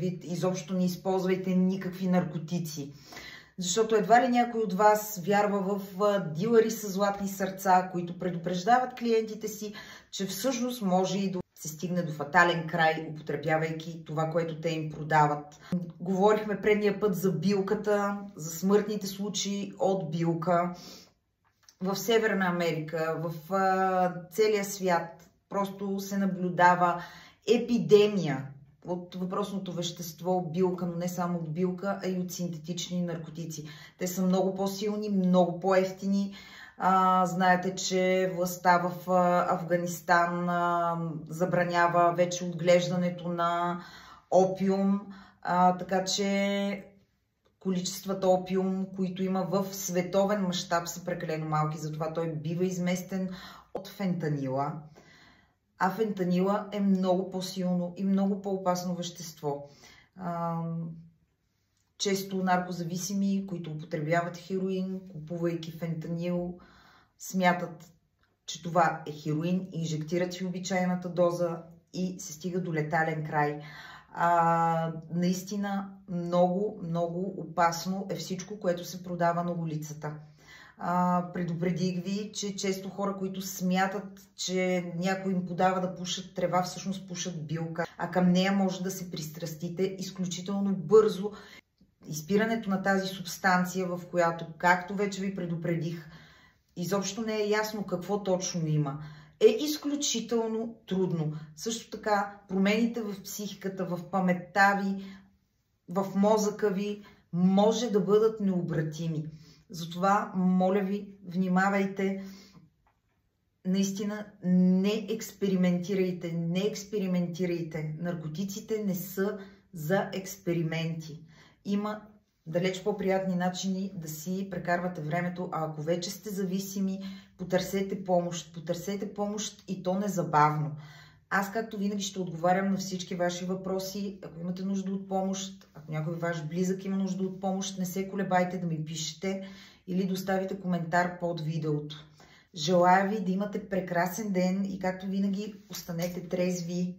Изобщо не използвайте никакви наркотици. Защото едва ли някой от вас вярва в дилъри с златни сърца, които предупреждават клиентите си, че всъщност може и да се стигне до фатален край, употребявайки това, което те им продават. Говорихме предния път за билката, за смъртните случаи от билка. В Северна Америка, в целия свят просто се наблюдава епидемия от въпросното вещество билка, но не само от билка, а и от синтетични наркотици. Те са много по-силни, много по-евтини. Знаете, че властта в Афганистан забранява вече отглеждането на опиум, така че количествата опиум, които има в световен мащаб, са прекалено малки, затова той бива изместен от фентанила. А фентанила е много по-силно и много по-опасно вещество. Често наркозависими, които употребяват хероин, купувайки фентанил, смятат, че това е хероин, инжектират си обичайната доза и се стига до летален край. Наистина много, много опасно е всичко, което се продава на улицата. Предупредих ви, че често хора, които смятат, че някой им подава да пушат трева, всъщност пушат билка, а към нея може да се пристрастите изключително бързо. Изпирането на тази субстанция, в която, както вече ви предупредих, изобщо не е ясно какво точно има, е изключително трудно. Също така, промените в психиката, в паметта ви, в мозъка ви може да бъдат необратими. Затова, моля ви, внимавайте, наистина не експериментирайте, не експериментирайте. Наркотиците не са за експерименти. Има далеч по-приятни начини да си прекарвате времето, а ако вече сте зависими, потърсете помощ и то незабавно. Аз, както винаги, ще отговарям на всички ваши въпроси. Ако имате нужда от помощ, ако някой ваш близък има нужда от помощ, не се колебайте да ми пишете или да оставите коментар под видеото. Желая ви да имате прекрасен ден и, както винаги, останете трезви.